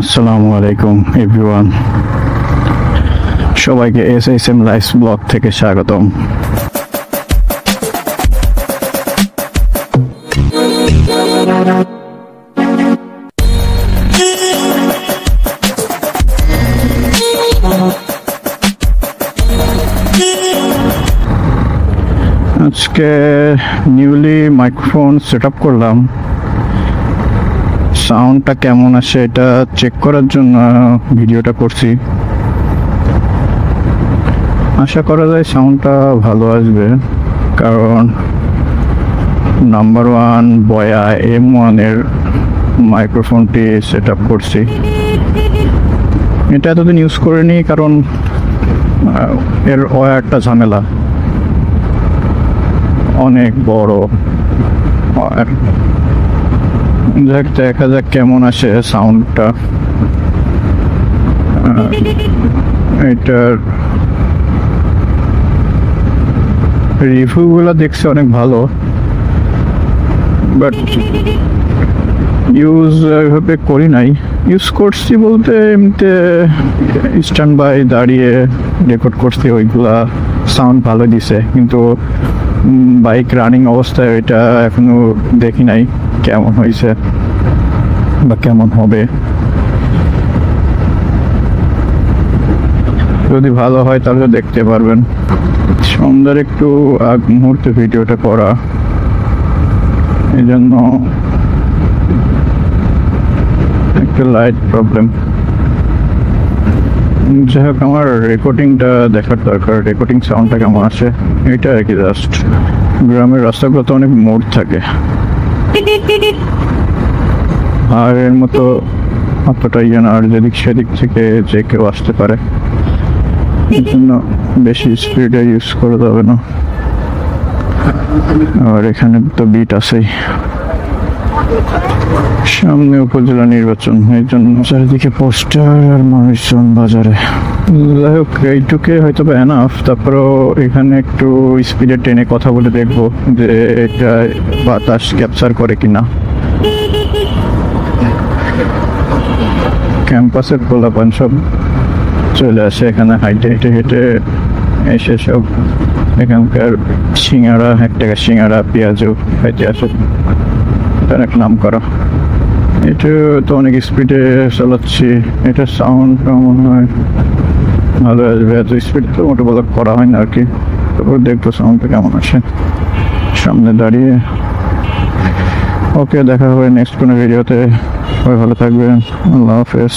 আসসালামু আলাইকুম এভরিওয়ান, সবাইকে এসএসএম লাইভ ব্লগ থেকে স্বাগতম। আজকে নিউলি মাইক্রোফোন সেট আপ করলাম। সাউন্ডটা কেমন আসে এটা চেক করার জন্য ভিডিওটা করছি। আশা করা যায় সাউন্ডটা ভালো আসবে, কারণ নাম্বার 1 বয়া M1 এর মাইক্রোফোনটি সেট আপ করছি। এটা এতদিন ইউজ করিনি কারণ এর ওয়্যারটা ঝামেলা, অনেক বড় ওয়্যার। দেখা যাক কেমন আসে সাউন্ডটা। এটার রিভিউগুলো দেখছি অনেক ভালো, বাট ইউজ এভাবে করি নাই। ইউজ করছি বলতে এমনিতে স্ট্যান্ড বাই দাঁড়িয়ে রেকর্ড করছি, ওইগুলা সাউন্ড ভালো দিছে, কিন্তু বাইক রানিং অবস্থায় ওইটা এখনো দেখি নাই কেমন হয়েছে বা কেমন হবে। যদি ভালো হয় তাহলে দেখতে পারবেন। সন্ধ্যার একটু আগ মুহূর্তে ভিডিওটা করা, এই জন্য একটা লাইট প্রবলেম। যাই হোক, আমার রেকর্ডিংটা দেখার দরকার, রেকর্ডিং সাউন্ডটা কেমন আসে এটা আর কি। জাস্ট গ্রামের রাস্তাগুলো তো অনেক মোড় থাকে, আর এর মতো অতটা ইয়ে না, আর যেদিক সেদিক থেকে যে কেউ আসতে পারে, এই জন্য বেশি স্পিডে ইউজ করা যাবে না। আর এখানে তো বিট আছেই, সামনে উপজেলা নির্বাচন, এই জন্য চারিদিকে পোস্টার আর মানুষজন বাজারে। যাই হোক, এইটুকে হয়তো বা এনাফ। তারপরেও এখানে একটু স্পিডে টেনে কথা বলে দেখবো যে এটা বাতাস ক্যাপচার করে কিনা। ক্যাম্পাসের পোলাপান সব চলে আসে এখানে হাইটে হেঁটে হেঁটে এসে সব এখানকার সিঙ্গারা, 1 টাকা সিঙ্গারা পেঁয়াজও খাইতে আসে। অনেক নাম করা। এটা তো অনেক স্পিডে চালাচ্ছি, এটা সাউন্ড মনে হয় ভালো আসবে। এত স্পিড তো মোটো বলা করা হয় না আর কি। তারপর দেখবো সাউন্ডটা কেমন আসে সামনে দাঁড়িয়ে। ওকে, দেখা হবে নেক্সট কোনো ভিডিওতে। সবাই ভালো থাকবেন, আল্লাহ হাফেজ।